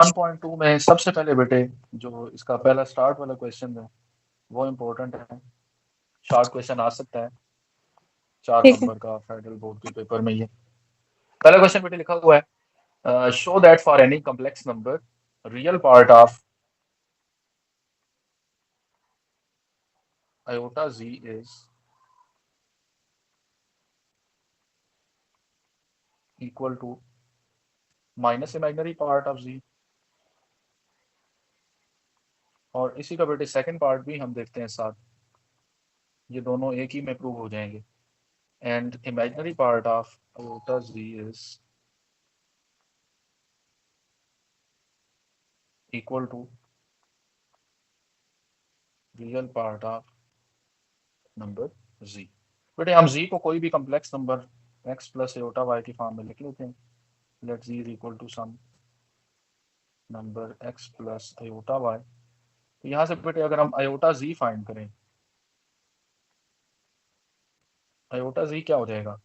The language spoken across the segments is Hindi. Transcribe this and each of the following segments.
1.2 में सबसे पहले बेटे जो इसका पहला स्टार्ट वाला क्वेश्चन है वो इम्पोर्टेंट है। शॉर्ट क्वेश्चन आ सकता है 4 ठीक है। नंबर का फेडरल बोर्ड के पेपर में। ये पहला क्वेश्चन बेटे लिखा हुआ है, show that for any complex number real part of iota z is equal to minus imaginary part of z। और इसी का बेटे सेकंड पार्ट भी हम देखते हैं साथ, ये दोनों एक ही में प्रूव हो जाएंगे। And imaginary part of iota z is equal to real part of number z। बेटे हम z को कोई भी complex number x plus iota y की फॉर्म में लिख लेते हैं। Let z is equal to some number x plus iota y। तो यहाँ से बेटे अगर हम आयोटा z फाइंड करें, आयोटा z क्या हो जाएगा,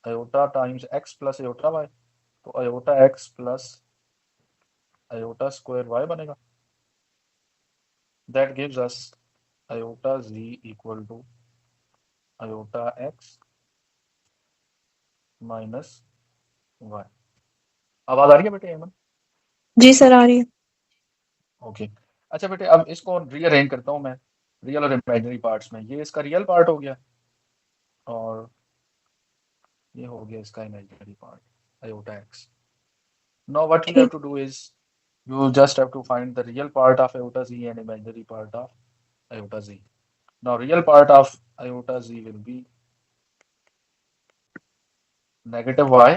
iota times x plus iota y। तो iota x plus iota square y बनेगा। That gives us iota z equal to iota x minus y। आवाज आ रही है बेटे हेमंत? जी सर, आ रही है। ओके। अच्छा बेटे अब इसको रीअरेंज करता हूँ मैं रियल और इमेजिनरी पार्ट्स में। ये इसका रियल पार्ट हो गया और ये हो गया इसका imaginary part iota x। Now what we have ठीक। To do is you just have to find the real part of iota z and imaginary part of iota z. Now real part of iota z will be negative y,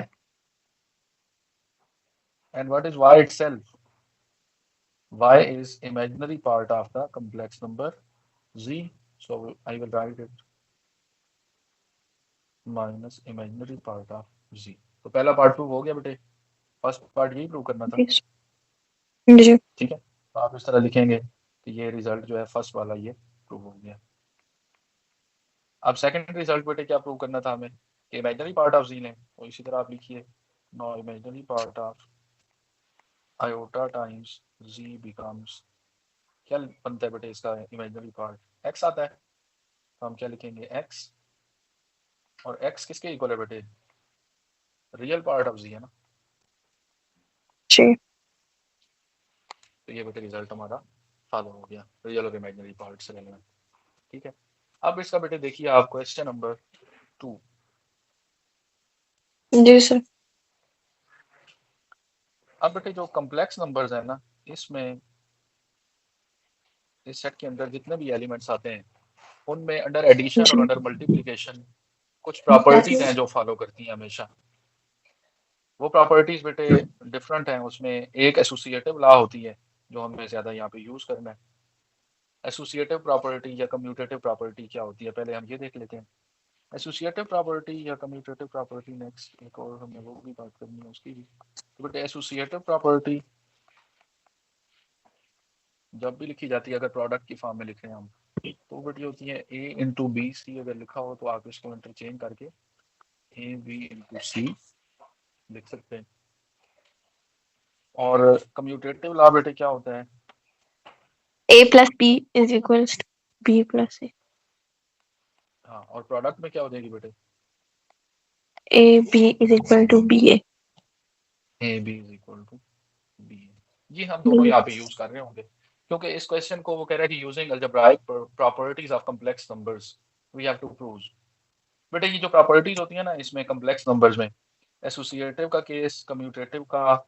and what is y itself? Y is imaginary part of the complex number z, so I will write it minus imaginary part of z। तो पहला पार्ट प्रूव हो गया बेटे, फर्स्ट पार्ट यही प्रूव करना था। जी जी। ठीक है, तो आप इस तरह लिखेंगे कि ये रिजल्ट जो है फर्स्ट वाला ये प्रूव हो गया। अब सेकंड रिजल्ट बेटे क्या प्रूव करना था हमें कि इमेजिनरी पार्ट ऑफ जी लें, तो इसी तरह आप लिखिए no imaginary part of iota times Z becomes, क्या बनता है बेटे इसका इमेजिनरी पार्ट एक्स आता है, तो हम क्या लिखेंगे एक्स। और एक्स किसके इक्वल है बेटे, रियल पार्ट ऑफ जी है ना। जी। तो ये बेटे रिजल्ट हमारा फॉलो हो गया रियल और इमेजिनरी पार्ट से रिलेवेंट। ठीक है, अब इसका बेटे देखिए आप क्वेश्चन नंबर 2। जी सर। अब बेटे जो कम्प्लेक्स नंबर्स है ना, इसमें इस सेट के अंदर जितने भी एलिमेंट्स आते हैं उनमें अंडर एडिशन और जी। अंडर मल्टीप्लिकेशन कुछ प्रॉपर्टीज हैं जो फॉलो करती हैं हमेशा। वो प्रॉपर्टीज बेटे डिफरेंट हैं। उसमें एक एसोसिएटिव लॉ होती है जो हमें ज्यादा यहाँ पे यूज करना है। एसोसिएटिव प्रॉपर्टी या कम्यूटेटिव प्रॉपर्टी क्या होती है पहले हम ये देख लेते हैं। एसोसिएटिव प्रॉपर्टी या कम्यूटेटिव प्रॉपर्टी नेक्स्ट एक और हमें वो भी बात करनी है उसकी भी। तो बेटे एसोसिएटिव प्रॉपर्टी जब भी लिखी जाती है, अगर प्रोडक्ट की फॉर्म में लिख रहे हैं हम, तो बेटी होती है ए इंटू बी सी। अगर लिखा हो तो आप इसको इंटरचेंज करके ए बी इंटू सी लिख सकते हैं। और कम्यूटेटिव लॉ बेटे क्या होता है, a plus b is equal to b plus a. हाँ, और प्रोडक्ट में क्या हो जाएगी बेटे, a b is equal to b a. A b is equal to b. ये हम दोनों यहाँ पे यूज कर रहे होंगे क्योंकि इस क्वेश्चन को वो कह रहा है कि using algebraic properties of complex numbers we have to prove. बेटे ये जो प्रॉपर्टीज होती है ना इसमें कम्प्लेक्स नंबर्स में, एसोसिएटिव का केस कम्यूटेटिव का,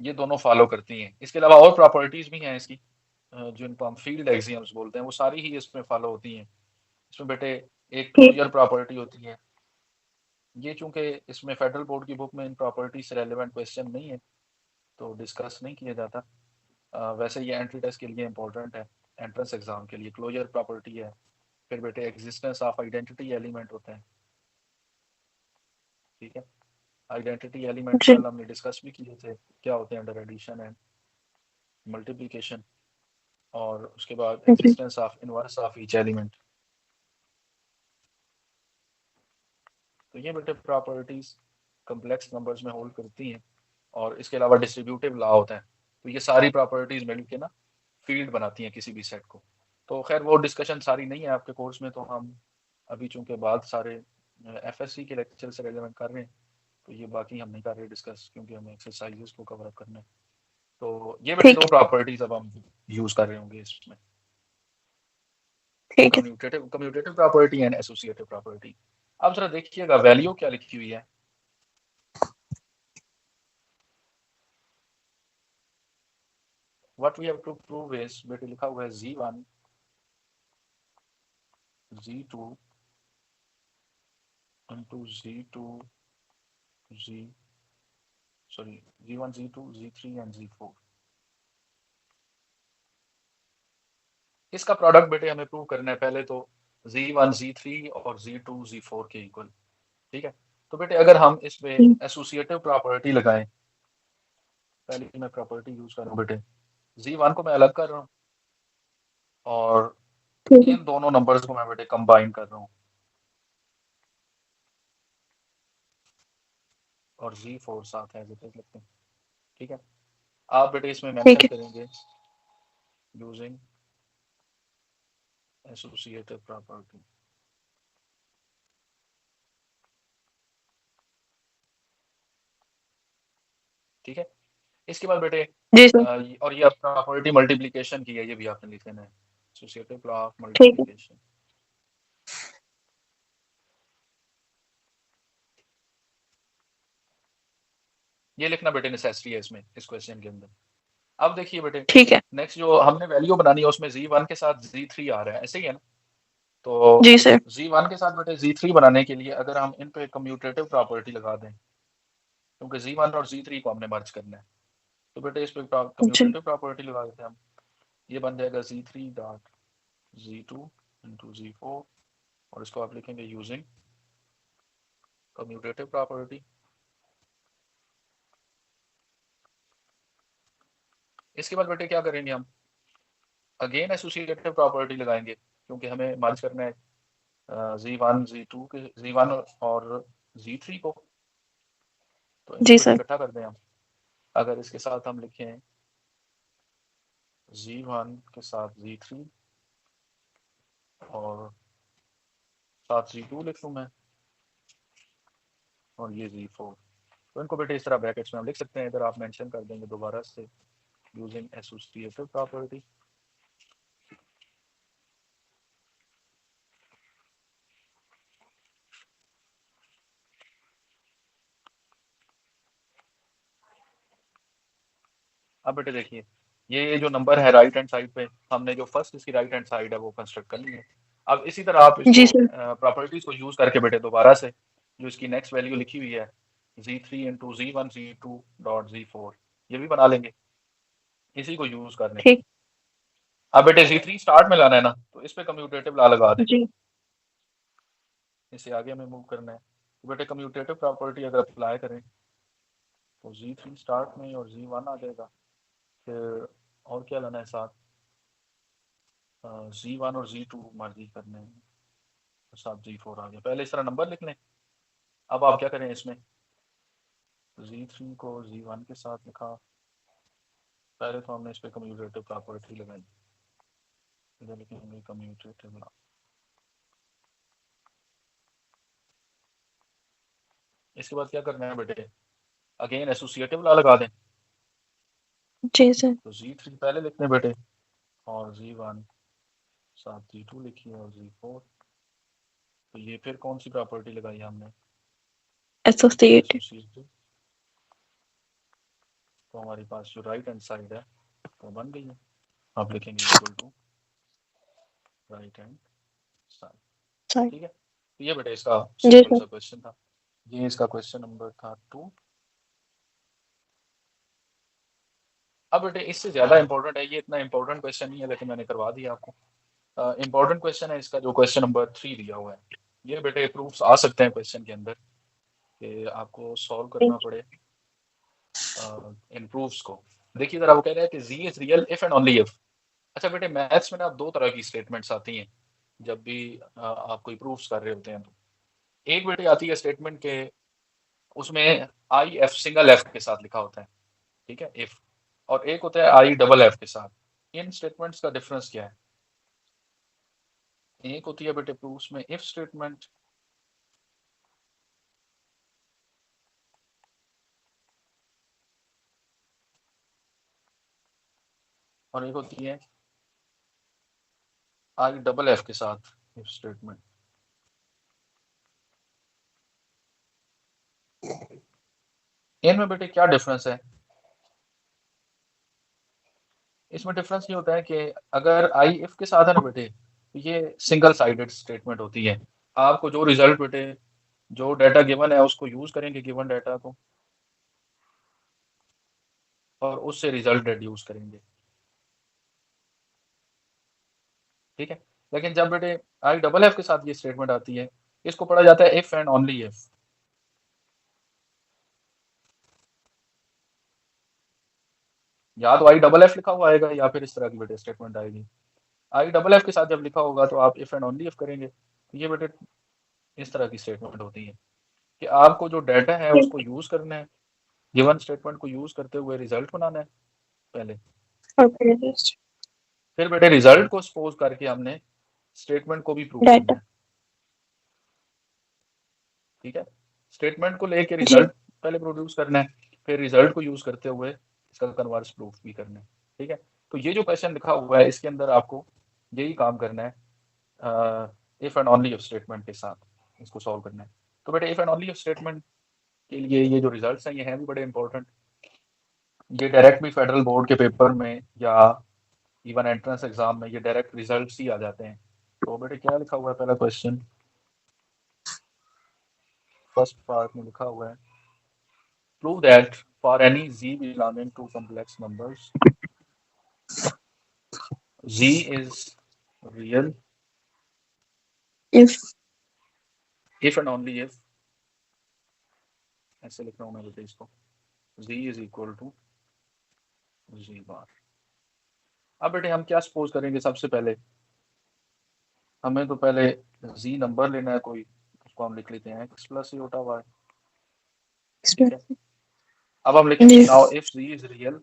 ये दोनों फॉलो करती हैं। इसके अलावा और प्रॉपर्टीज भी हैं इसकी, जिनको हम फील्ड एक्सियम्स बोलते हैं, वो सारी ही इसमें फॉलो होती हैं। इसमें बेटे एक ठीक। क्लोजर प्रॉपर्टी होती है। ये चूंकि इसमें फेडरल बोर्ड की बुक में इन प्रॉपर्टी से रेलिवेंट क्वेश्चन नहीं है तो डिस्कस नहीं किया जाता। वैसे ये एंट्री टेस्ट के लिए इंपॉर्टेंट है, एंट्रेंस एग्जाम के लिए क्लोजर प्रॉपर्टी है। फिर बेटे एग्जिस्टेंस ऑफ आइडेंटिटी एलिमेंट होते हैं। ठीक है, आइडेंटिटी एलिमेंट्स जी। कल हमने डिस्कस भी किए थे क्या होते हैं अंडर एडिशन एंड मल्टीप्लिकेशन। और उसके बाद जी। Existence of inverse of each element. तो ये बेटे प्रॉपर्टीज कम्प्लेक्स नंबर्स में होल्ड करती हैं। और इसके अलावा डिस्ट्रीब्यूटिव लॉ होता है। तो ये सारी प्रॉपर्टीज मिलके ना फील्ड बनाती हैं किसी भी सेट को। तो खैर वो डिस्कशन सारी नहीं है आपके कोर्स में, तो हम अभी चूंकि बाद सारे एफएससी के लेक्चर से रेलेवेंट कर रहे हैं, तो ये बाकी हम नहीं कर रहे डिस्कस, क्योंकि हमें एक्सरसाइजेस को कवर अप करना है। तो ये बेटे ठीक दो है, प्रॉपर्टीज अब हम यूज कर रहे होंगे इसमें, ठीक है। Commutative commutative property and associative property. अब जरा देखिएगा वैल्यू क्या लिखी हुई है। What we have to prove is, बेटे लिखा हुआ है z1 z2 into z2 z sorry z1 z2 z3 and z4। इसका प्रोडक्ट बेटे हमें प्रूव करना है पहले तो z1 z3 और z2 z4 के इक्वल। ठीक है, तो बेटे अगर हम इसमें एसोसिएटिव प्रॉपर्टी लगाएं, पहले मैं प्रॉपर्टी यूज कर रहा हूँ बेटे, z1 को मैं अलग कर रहा हूँ और ठीक है, इन दोनों नंबर्स को मैं बेटे कंबाइन कर रहा हूँ, और z4 साथ है जैसे लिखते हैं। ठीक है, आप बेटे इसमें ठीक मेंशन है, करेंगे यूजिंग एसोसिएटिव प्रॉपर्टी। ठीक है, इसके बाद बेटे जी सर। और ये अपना प्रॉपर्टी मल्टीप्लिकेशन की है, ये भी आपने लिख लेना है, एसोसिएटिव लॉ ऑफ ठीक है, मल्टीप्लिकेशन। ये लिखना बेटे नेसेसरी है इसमें, इस क्वेश्चन के अंदर। अब देखिए बेटे, ठीक है। नेक्स्ट जो हमने वैल्यू बनानी है उसमें z1 के साथ z3 आ रहा है, ऐसे ही है ना। तो जी सर। z1 के साथ बेटे z3 बनाने के लिए अगर हम इन पे कम्यूटेटिव प्रॉपर्टी लगा दें, क्योंकि z1 और z3 को हमने मर्ज करना है, तो बेटे इस पे जी, कम्यूटेटिव प्रॉपर्टी लगा देते हैं हम। ये बन जाएगा z3 dot z2 into z4, और इसको आप लिखेंगे यूजिंग कम्यूटेटिव प्रॉपर्टी। इसके बाद बेटे क्या करेंगे हम, अगेन एसोसिएटिव प्रॉपर्टी लगाएंगे, क्योंकि हमें मर्ज करना है z1 z2 के, z1 और z3 को। तो इनको जी बेटे सर। इकट्ठा कर दें हम। अगर इसके साथ हम लिखें z1 के साथ z3 और साथ z2 लिख लूँ मैं, और ये z4, तो इनको बेटे इस तरह ब्रैकेट्स में हम लिख सकते हैं। इधर आप मेंशन कर देंगे दोबारा से यूजिंग एसोसिएटिव प्रॉपर्टी। अब बेटे देखिए, ये जो नंबर है राइट हैंड साइड पे, हमने जो फर्स्ट इसकी राइट हैंड साइड है वो कंस्ट्रक्ट कर ली है। अब इसी तरह आप जी इसको सर। प्रॉपर्टीज को यूज करके बेटे दोबारा से जो इसकी नेक्स्ट वैल्यू लिखी हुई है z3 into z1 z2 dot z4, ये भी बना लेंगे इसी को यूज करने। ठीक। अब बेटे z3 स्टार्ट में लाना है ना, तो इस पे कम्यूटेटिव लॉ लगा दें, जी। इसे आगे में मूव करना है। तो बेटे कम्यूटेटिव प्रॉपर्टी अगर अप्लाई करें तो z3 स्टार्ट में और z1 आ जाएगा, फिर और क्या लाना है साथ, z1 और z2 मर्जी करने हैं, तो साथ z4 आ गया। पहले इस तरह नंबर लिख लें। अब आप क्या करें, इसमें z3 को z1 के साथ लिखा, पहले तो हमने इस पर कम्यूटेटिव प्रॉपर्टी लगाई, इधर लिखेंगे कम्यूटेटिव लॉ। इसके बाद क्या करना है बेटे, अगेन एसोसिएटिव लॉ लगा दें। जी सर। तो z3 पहले लिखने बेटे, और z1 साथ z2 लिखी और z4, तो ये फिर कौन सी प्रॉपर्टी लगाई हमने, एसोसिएटेड। एसोसिएटिव। तो हमारे पास जो राइट हैंड साइड है वो बन गई है। आप लिखेंगे equal to right hand side. Sir. ठीक है, तो ये बेटे इसका जी सिंपल सर। सा क्वेश्चन था। ये इसका क्वेश्चन नंबर था 2। अब बेटे इससे ज्यादा इंपॉर्टेंट है, ये इतना इंपॉर्टेंट क्वेश्चन नहीं है लेकिन मैंने करवा दिया आपको। इंपॉर्टेंट क्वेश्चन है इसका जो क्वेश्चन नंबर 3 दिया हुआ है। ये बेटे प्रूफ्स आ सकते हैं क्वेश्चन के अंदर कि आपको सॉल्व करना पड़े इन प्रूफ्स को। देखिए जरा, वो कह रहा है कि z is real if and only if. अच्छा बेटे, मैथ्स में ना 2 तरह की स्टेटमेंट्स आती हैं जब भी आप कोई प्रूफ्स कर रहे होते हैं। तो एक बेटे आती है स्टेटमेंट के उसमें आई एफ सिंगल एफ के साथ लिखा होता है, ठीक है, इफ, और एक होता है आई डबल एफ के साथ। इन स्टेटमेंट्स का डिफरेंस क्या है? एक होती है बेटे प्रूफ्स में इफ स्टेटमेंट, और एक होती है आई डबल एफ के साथ इफ स्टेटमेंट। इनमें बेटे क्या डिफरेंस है? इसमें डिफरेंस ये होता है कि अगर आई इफ के साथ है ना बेटे, तो ये सिंगल साइडेड स्टेटमेंट होती है। आपको जो रिजल्ट बेटे, जो डाटा गिवन है उसको यूज करेंगे गिवन डाटा को, और उससे रिजल्ट डेड्यूस करेंगे, ठीक है। लेकिन जब बेटे आई डबल एफ के साथ ये स्टेटमेंट आती है, इसको पढ़ा जाता है इफ एंड ओनली इफ। या तो आई डबल एफ लिखा हुआ आएगा या फिर इस तरह की बेटे स्टेटमेंट आएगी। आई डबल एफ के साथ जब लिखा होगा तो आप इफ एंड ओनली इफ करेंगे, तो ये बेटे इस तरह की स्टेटमेंट होती है कि आपको जो डाटा है उसको यूज करना है, गिवन स्टेटमेंट को यूज करते हुए रिजल्ट बनाना है पहले, Okay, just फिर बेटे रिजल्ट को सपोज करके हमने स्टेटमेंट को भी प्रूव करना data. है, ठीक है। स्टेटमेंट को लेके जी रिजल्ट पहले प्रोड्यूस करना है, फिर रिजल्ट को यूज करते हुए इसका कन्वर्स प्रूफ भी करना है, ठीक है। तो ये जो क्वेश्चन लिखा हुआ है इसके अंदर आपको यही काम करना है, if and only if statement के साथ इसको सॉल्व करना है। तो बेटे if and only if statement के लिए ये जो रिजल्ट्स हैं ये हैं भी बड़े इंपॉर्टेंट। ये डायरेक्ट भी फेडरल बोर्ड के पेपर में या इवन एंट्रेंस एग्जाम में ये डायरेक्ट रिजल्ट्स ही आ जाते हैं। तो बेटे क्या लिखा हुआ है पहला क्वेश्चन, फर्स्ट पार्ट में लिखा हुआ है prove that for any z belonging to complex numbers z is real if if and only if, ऐसे लिख रहा हूँ मैं बेटे इसको, z is equal to z bar। अब बेटे हम क्या सपोज करेंगे, सबसे पहले हमें तो पहले z नंबर लेना है कोई, उसको हम लिख लेते हैं x प्लस योटा y, ठीक है। अब हम लिखेंगे जी now if z is real,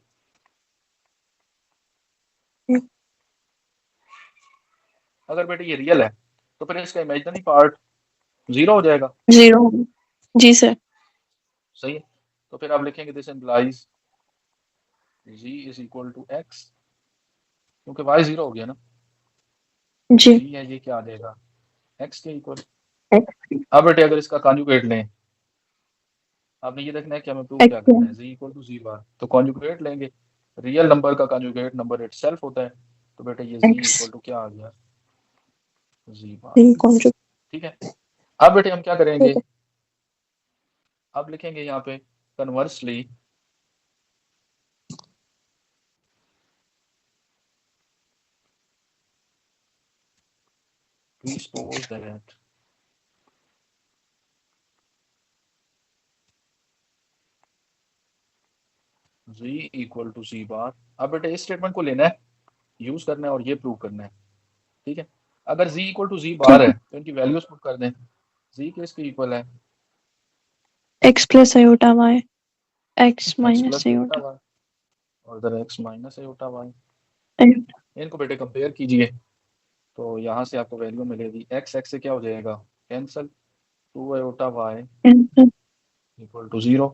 अगर बेटे ये रियल है तो फिर इसका इमेजिनरी पार्ट जीरो हो जाएगा, जीरो जी सर सही है। तो फिर आप लिखेंगे this implies z is equal to x, क्योंकि y जीरो हो गया ना, तो जी z है ये क्या आ जाएगा x के इक्वल। अब बेटे अगर इसका कॉन्जुगेट लें, आपने ये देखना है कि हमें प्रूव क्या एक्स करना है, z इक्वल टू z बार, तो कॉन्जुगेट लेंगे, रियल नंबर का कॉन्जुगेट नंबर इटसेल्फ होता है, तो बेटे ये z एक्स इक्वल टू क्या आ गया z बार, थ्री कॉन्जुगेट ठीक है। अब बेटे हम क्या ठीक करेंगे, है अब लिखेंगे यहाँ पे conversely we suppose that z equal to z bar. अब बेटे इस स्टेटमेंट को लेना है, यूज करना है और ये प्रूव करना है, ठीक है। अगर z इक्वल टू z बार ठीक है तो इनकी वैल्यूज पुट कर दें, z किसके इक्वल है, है X plus iota Y X x minus plus iota iota y और इधर x माइनस आयोटा y। इनको बेटे कंपेयर कीजिए, तो यहाँ से आपको वैल्यू मिलेगी x से क्या हो जाएगा cancel, two iota y equal to zero,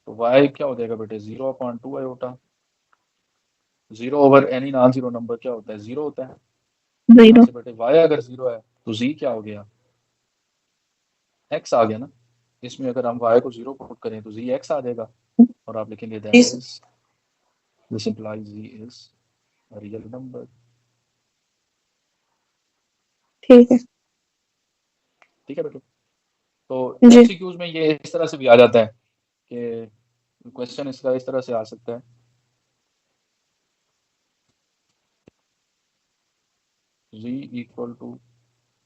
तो y क्या हो जाएगा बेटे zero upon two iota, zero over any non zero number क्या होता है जीरो होता है। यहाँ जीरो से बेटे y अगर जीरो है तो z क्या हो गया x आ गया ना, इसमें अगर हम y को जीरो पुट करें तो z x आ जाएगा, और आप लिखेंगे that is this implies z is a real number, ठीक है ठीक है बेटे। तो जी एमसीक्यूज में ये इस तरह से भी आ जाता है कि क्वेश्चन इसका इस तरह से आ सकता है, z equal to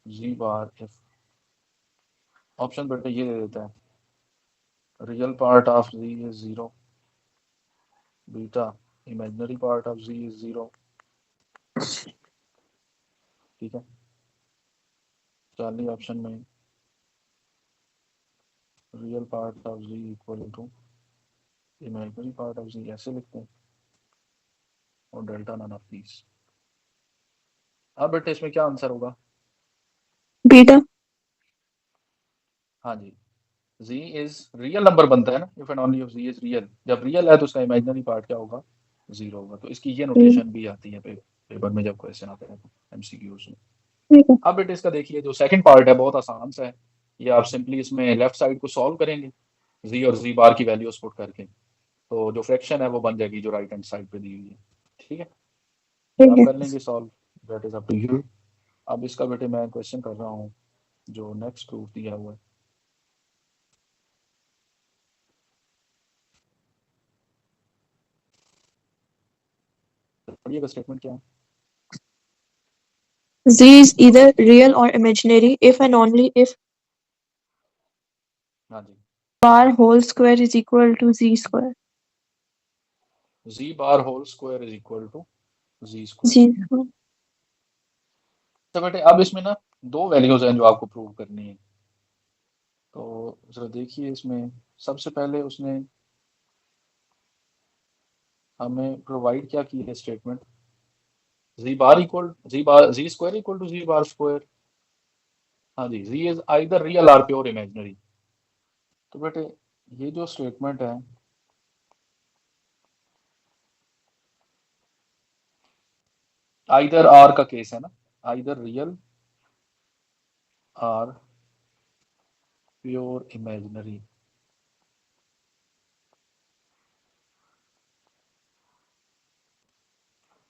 z bar if, option बेटे ये दे देता है real part of z is zero, beta imaginary part of z is zero, ठीक है। चार्ली ऑप्शन में real part of z equal to imaginary part of z, ऐसे लिखते हैं, और डेल्टा नन ऑफ दीस। अब बेटे इसमें क्या आंसर होगा? बीटा। हाँ जी, z इज रियल नंबर बनता है ना, if and only if z is real. जब रियल है तो उसका इमेजिनरी पार्ट क्या होगा? जीरो होगा। तो इसकी ये नोटेशन भी आती है पेपर में जब क्वेश्चन आते हैं एमसीक्यूज में। ठीक है। अब बेटे इसका देखिए जो सेकंड पार्ट है बहुत आसान सा है। ये आप सिंपली इसमें लेफ्ट साइड को सॉल्व करेंगे, z और z बार की वैल्यूज पुट करके, तो जो फ्रैक्शन है वो बन जाएगी जो राइट हैंड साइड पे दी हुई है। ठीक है, ये ठीक आप है। कर लेंगे solve, that is up to you. अब इसका बेटे मैं क्वेश्चन कर रहा हूँ जो नेक्स्ट प्रूफ दिया हुआ है। पढ़िएगा स्टेटमेंट क्या है। Z is either real or imaginary if and only if हाँ जी, bar whole square is equal to Z square. z bar whole square is equal to z square. Z square. तो बेटे अब इसमें ना दो वैल्यूज हैं जो आपको प्रूव करनी है। तो जरा देखिए इसमें सबसे पहले उसने हमें प्रोवाइड क्या की है statement, z square equal to z bar square. हाँ जी, z is either real or pure imaginary. तो बेटे ये जो स्टेटमेंट है, आइदर आर का केस है ना, either real or pure imaginary.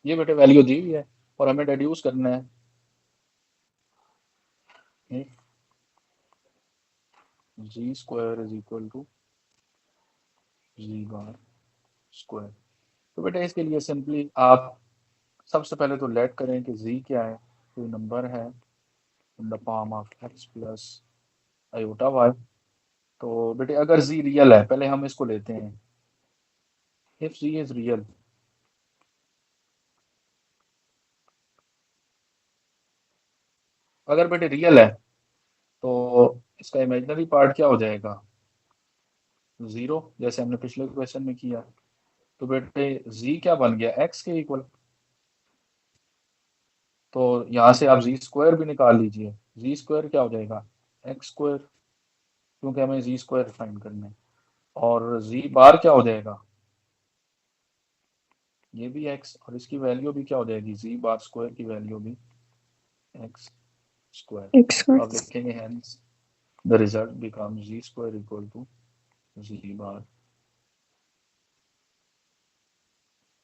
ये बेटे वैल्यू दी हुई है और हमें डिड्यूस करना है z square is equal to z bar square. तो बेटा इसके लिए सिंपली आप सबसे पहले तो लेट करें कि जी क्या है, कोई नंबर है in the form of x plus iota y. तो बेटे अगर जी रियल है, पहले हम इसको लेते हैं, इफ जी इज रियल, अगर बेटे रियल है तो इसका इमेजिनरी पार्ट क्या हो जाएगा? जीरो, जैसे हमने पिछले क्वेश्चन में किया। तो बेटे जी क्या बन गया? एक्स के इक्वल। तो यहाँ से आप जी स्क्वायर भी निकाल लीजिए, जी स्क्वायर क्या हो जाएगा? एक्स स्क्वायर, क्योंकि हमें जी स्क्वायर फाइंड करना है। और जी बार क्या हो जाएगा? ये भी एक्स, और इसकी वैल्यू भी क्या हो जाएगी? जी बार स्क्वायर की वैल्यू भी एक्स स्क्वायर। X तो square. आप लिखेंगे hence the result become z square equal to z bar.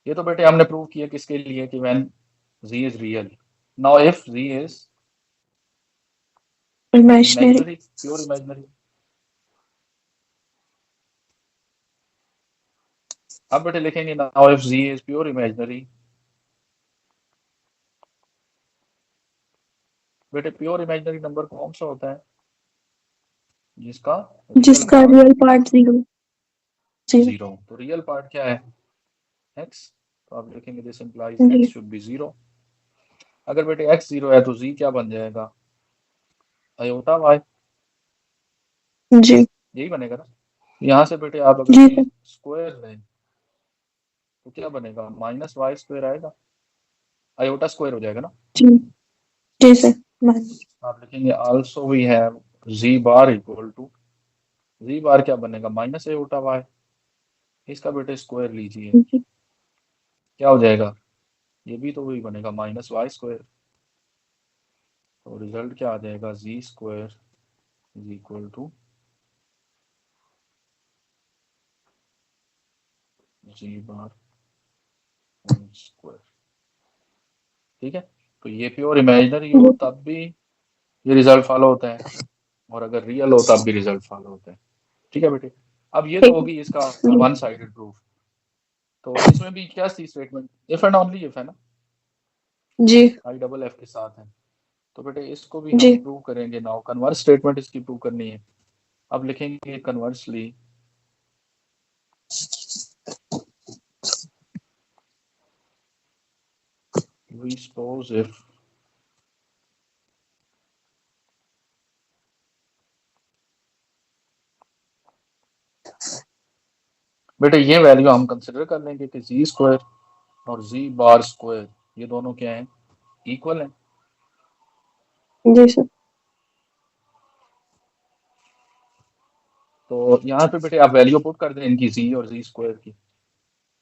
ये तो बेटे हमने प्रूव किया किसके लिए कि when z is real. Now if z is Imaginary. Imaginary, pure imaginary. अब बेटे लिखेंगे now if z is pure imaginary. बेटे प्योर इमेजिनरी नंबर कौन सा होता है? जिसका रियल जिसका part real part zero zero. Zero. तो रियल पार्ट क्या है? एक्स। तो आप लिखेंगे this implies z. X should be zero. अगर बेटे एक्स जीरो है तो जी क्या बन जाएगा? Iota y. जी। यही बनेगा ना। यहाँ से बेटे आप अगर जी जी सर। स्क्वायर लें तो क्या बनेगा? माइनस वाई स्क्वायर आएगा, अयोटा स्क्वायर हो जाएगा ना। जी। जी सर। मान। आप लिखेंगे also we have z bar equal to, z bar क्या बनेगा? Minus iota y. इसका बेटे स्क्वायर लीजिए, जी। क्या हो जाएगा? ये भी तो वही बनेगा, माइनस वाई स्क्वायर। तो रिजल्ट क्या आ जाएगा? Z square is equal to z bar whole square. ठीक है, तो ये प्योर इमेजिनरी हो जी। तब भी ये रिजल्ट फॉलो होता है, और अगर रियल हो तब भी रिजल्ट फॉलो होता है। ठीक है बेटे, अब ये तो ठीक होगी इसका है। One sided proof. तो इसमें भी क्या थी statement? If and only if है ना, जी। आई डबल एफ के साथ है। तो बेटे इसको भी जी। हम प्रूव करेंगे। नाउ कन्वर्स स्टेटमेंट इसकी प्रूव करनी है। अब लिखेंगे कन्वर्सली, वी सपोज इफ बेटे ये वैल्यू हम कंसिडर कर लेंगे कि जी स्क्वायर और जी बार स्क्वायर ये दोनों क्या हैं, इक्वल हैं। जी सर। तो यहाँ पे बेटे आप वैल्यू पुट कर दें इनकी जी और जी स्क्वायर की,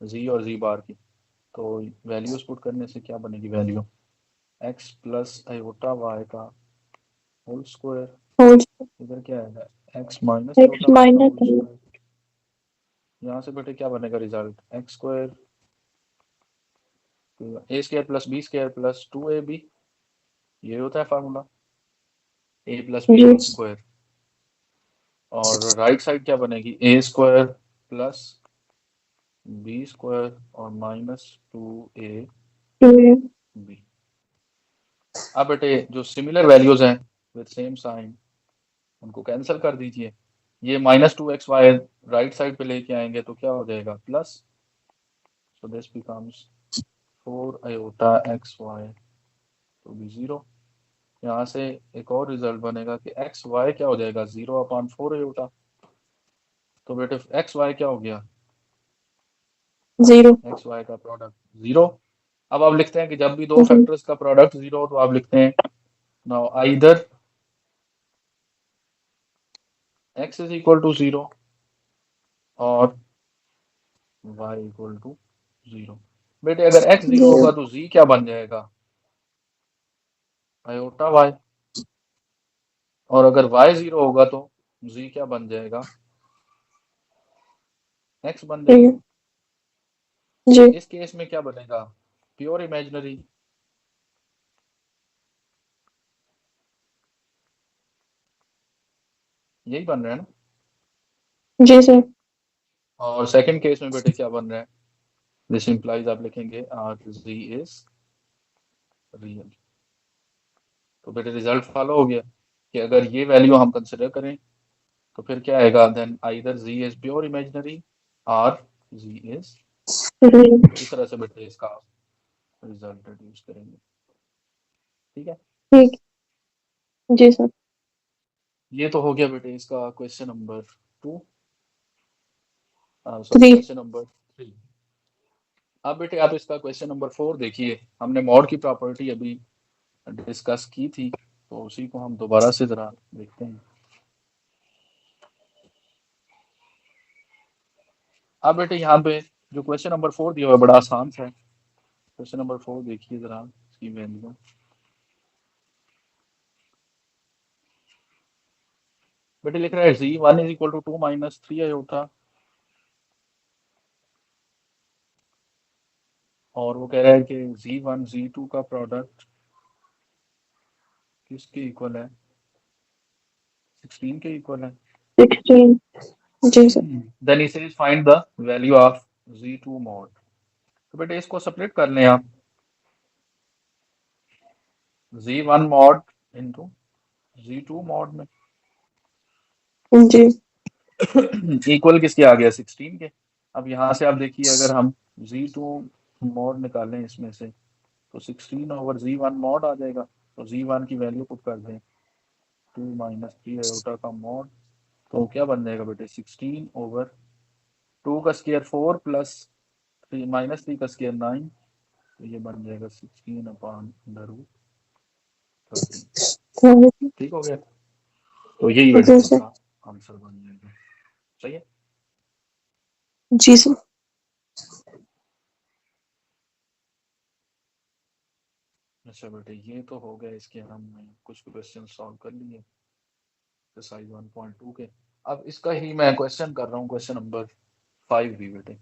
जी और जी बार की। तो वैल्यूज पुट करने से क्या बनेगी value, x plus iota y का होल स्क्वायर, होल इधर क्या है x minus x iota y का होल माइनस स्क्वायर। यहाँ से बेटे क्या बनेगा result, x square a square plus b square plus 2ab, ये होता है फार्मूला, ए प्लस बी जी होल स्क्वायर। और राइट साइड क्या बनेगी, a square plus b square और माइनस 2ab। टू अब बेटे जो सिमिलर वैल्यूज हैं विद सेम साइन उनको कैंसिल कर दीजिए। ये -2xy राइट साइड पे लेके आएंगे तो क्या हो जाएगा plus, so this becomes 4 iota xy तो भी 0। यहाँ से एक और रिजल्ट बनेगा कि एक्स वाई क्या हो जाएगा 0/4 iota। तो बेटे एक्स वाई क्या हो गया, जीरो। एक्स वाई का प्रोडक्ट 0। अब आप लिखते हैं कि जब भी दो फैक्टर्स का प्रोडक्ट 0 हो तो आप लिखते हैं now either x is equal to 0 और y इक्वल टू 0। बेटे अगर x 0 जीरो। होगा तो z क्या बन जाएगा, आयोटा y। और अगर y 0 होगा तो z क्या बन जाएगा, x बन जाएगा। जी। इस केस में क्या बनेगा, प्योर इमेजिनरी, यही बन रहा है ना। जी सर। और सेकंड केस में बेटे क्या बन रहा है, दिस इंप्लाइज आप लिखेंगे आर जी इज रियल। तो बेटे रिजल्ट फॉलो हो गया कि अगर ये वैल्यू हम कंसिडर करें तो फिर क्या आएगा, then either z is pure imaginary or z is real. इस तरह से बेटे इसका रिजल्ट रिड्यूस करेंगे, ठीक है। ठीक। जी सर। ये तो हो गया बेटे इसका question number 2, sorry three. Question number 3। अब बेटे आप इसका क्वेश्चन नंबर 4 देखिए, हमने मॉड की प्रॉपर्टी अभी डिस्कस की थी तो उसी को हम दोबारा से जरा देखते हैं। अब बेटे यहाँ पे जो क्वेश्चन नंबर 4 दिया हुआ है बड़ा आसान सा है। क्वेश्चन नंबर 4 देखिए जरा इसकी वैल्यू, बेटे लिख रहा है z1 is equal to 2 minus 3 iota, और वो कह रहा है कि z1 z2 का प्रोडक्ट किसके इक्वल है, 16 के इक्वल है। 16। जी sir. Then he says find the value of z2 mod. तो बेटे इसको सेपरेट कर लें आप, z1 mod into z2 mod में जी। इक्वल किसके आ गया 16 के। अब यहाँ से आप देखिए अगर हम z2 मॉड निकालें इसमें से तो 16 ओवर z1 मॉड आ जाएगा। तो z1 की वैल्यू पुट कर दें 2 माइनस 3 आयोटा का मॉड, तो क्या बन जाएगा बेटे 16 ओवर 2 का स्क्वायर 4 प्लस 3 माइनस 3 का स्क्वायर 9, तो ये बन जाएगा 16/√13। ठीक हो गया, तो यही बेटे जी सर। इसका आंसर बन जाएगा, सही है। जी सर। अच्छा बेटे ये तो हो गया, इसके हमने कुछ क्वेश्चन सॉल्व कर लिए एक्सरसाइज 1.2 के। अब इसका ही मैं क्वेश्चन कर रहा हूँ क्वेश्चन नंबर 5 भी बेटे।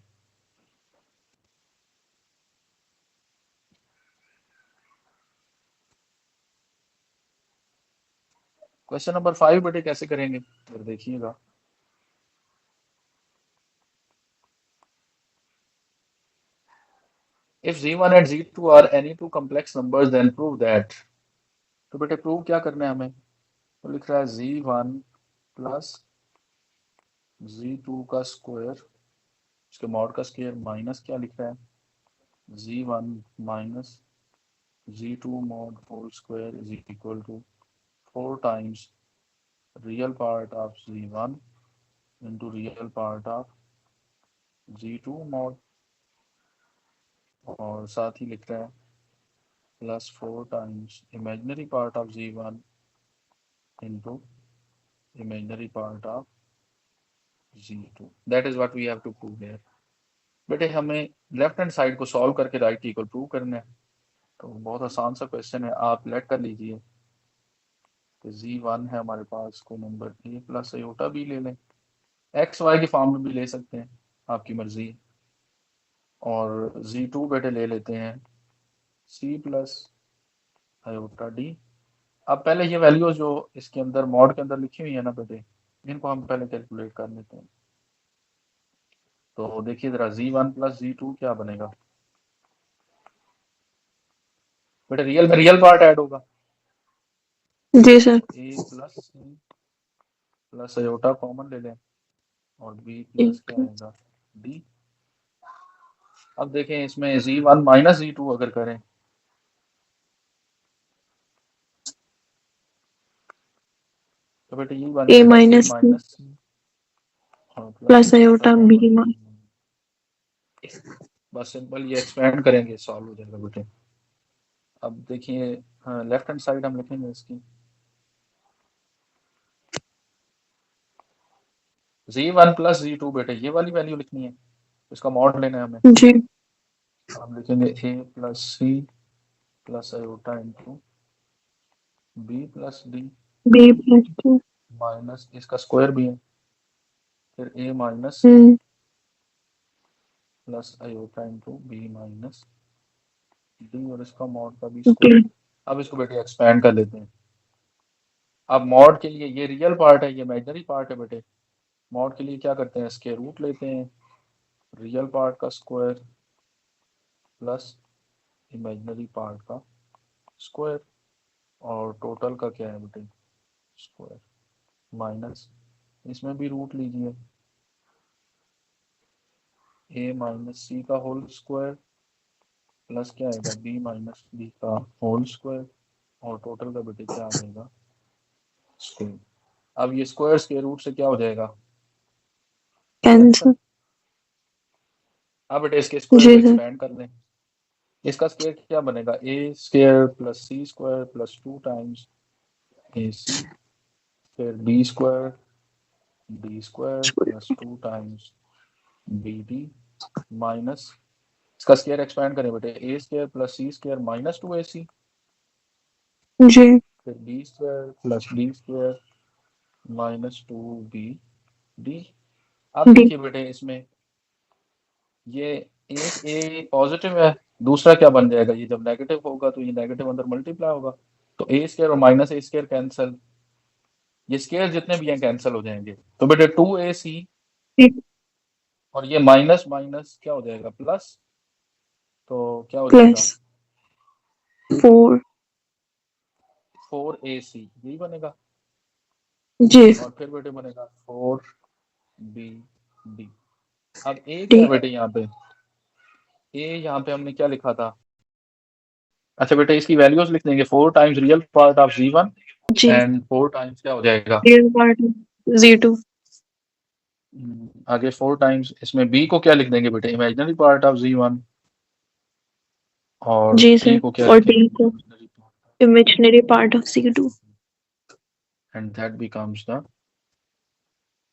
क्वेश्चन नंबर 5 बेटे कैसे करेंगे फिर देखिएगा। If z1 and z2 are any two complex numbers then prove that। तो बेटे प्रूव क्या करना है हमें, तो लिख रहा है z1 प्लस z2 का स्क्वायर, उसके मॉड का स्क्वायर माइनस क्या लिख रहा है z1 minus z2 mod whole square is equal to 4 times real part of z1 into real part of Z2 mod और साथ ही लिख रहे हैं plus 4 times imaginary part of Z1 into imaginary part of Z2. That is what we have to prove here. बेटे हमें लेफ्ट हैंड साइड को सॉल्व करके राइट इक्वल प्रूव करना है, तो बहुत आसान सा क्वेश्चन है, आप लेट कर लीजिए। तो Z1 है हमारे पास, को नंबर a प्लस आयोटा भी ले लें, एक्स वाई की फॉर्म में भी ले सकते हैं, आपकी मर्जी। और Z2 बेटे ले लेते हैं c प्लस आयोटा डी। अब पहले ये वैल्यू जो इसके अंदर मॉड के अंदर लिखी हुई है ना बेटे, इनको हम पहले कैलकुलेट कर लेते हैं। तो देखिए जरा Z1 प्लस Z2 क्या बनेगा बेटे, रियल में रियल पार्ट ऐड होगा, जी sir. a plus c plus iota common ले लें और b प्लस क्या आएगा d। अब देखें इसमें Z1 माइनस Z2 अगर करें तो बेटे ये बन a जाएगा a माइनस माइनस c और प्लस आयोटा b कॉमन। बस सिंपल ये एक्सपेंड करेंगे, सॉल्व हो जाएगा बेटे। अब देखिए हाँ, लेफ्ट हैंड साइड हम लिखेंगे इसकी Z1 प्लस Z2 बेटे, ये वाली वैल्यू लिखनी है, इसका मॉड लेना है हमें। जी। हम लिखेंगे a plus c plus iota into b plus d b plus 2 minus इसका स्क्वायर भी है, फिर a minus c plus iota into b minus d और इसका मॉड का भी स्क्वायर। अब इसको बेटे एक्सपेंड कर लेते हैं। अब मॉड के लिए ये रियल पार्ट है, ये इमेजिनरी पार्ट है बेटे। मॉड के लिए क्या करते हैं, इसके रूट लेते हैं, रियल पार्ट का स्क्वायर प्लस इमेजिनरी पार्ट का स्क्वायर और टोटल का क्या है बेटे स्क्वायर माइनस इसमें भी रूट लीजिए a माइनस सी का होल स्क्वायर प्लस क्या आएगा b माइनस डी का होल स्क्वायर और टोटल का बेटे क्या आ जाएगा स्क्वायर। अब ये स्क्वायर के रूट से क्या हो जाएगा कैंसिल। अब बेटे इसके स्क्वायर जी को सर। एक्सपेंड कर दें, इसका स्क्वायर क्या बनेगा a square plus c square plus 2 times ac फिर b square d square plus 2 times bd minus इसका स्क्वायर एक्सपेंड करें बेटे a square plus c square minus 2ac जी। फिर b square plus d square minus 2bd। अब डी। देखिए बेटे इसमें ये एक a पॉजिटिव है, दूसरा क्या बन जाएगा, ये जब नेगेटिव होगा तो ये नेगेटिव अंदर मल्टीप्लाई होगा, तो a स्क्वायर और माइनस a स्क्वायर कैंसिल, ये स्क्वायर जितने भी हैं कैंसिल हो जाएंगे, तो बेटे 2ac और ये माइनस माइनस क्या हो जाएगा प्लस, तो क्या हो जाएगा प्लस 4 4ac यही बनेगा जी। और फिर बेटे बनेगा 4bd। अब a क्या डी। है बेटे यहाँ पे, a यहाँ पे हमने क्या लिखा था, अच्छा बेटे इसकी वैल्यूज लिख देंगे 4 times real part of Z1 जी। एंड 4 टाइम्स क्या हो जाएगा रियल पार्ट Z2। आगे 4 टाइम्स इसमें b को क्या लिख देंगे बेटे इमेजिनरी पार्ट ऑफ Z1 और जी d सर। को क्या और लिखेंगे डी को imaginary part imaginary part of C2। and that becomes the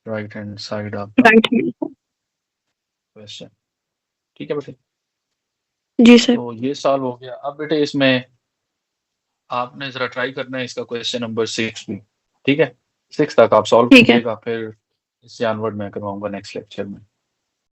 right hand side of the right hand. question। ठीक है बेटे, जी सर। तो ये सॉल्व हो गया। अब बेटे इसमें आपने जरा ट्राई करना है इसका क्वेश्चन नंबर 6 भी, ठीक है 6 तक आप सॉल्व ठीक है। कीजिएगा, फिर इससे ऑनवर्ड मैं करवाऊंगा नेक्स्ट लेक्चर में।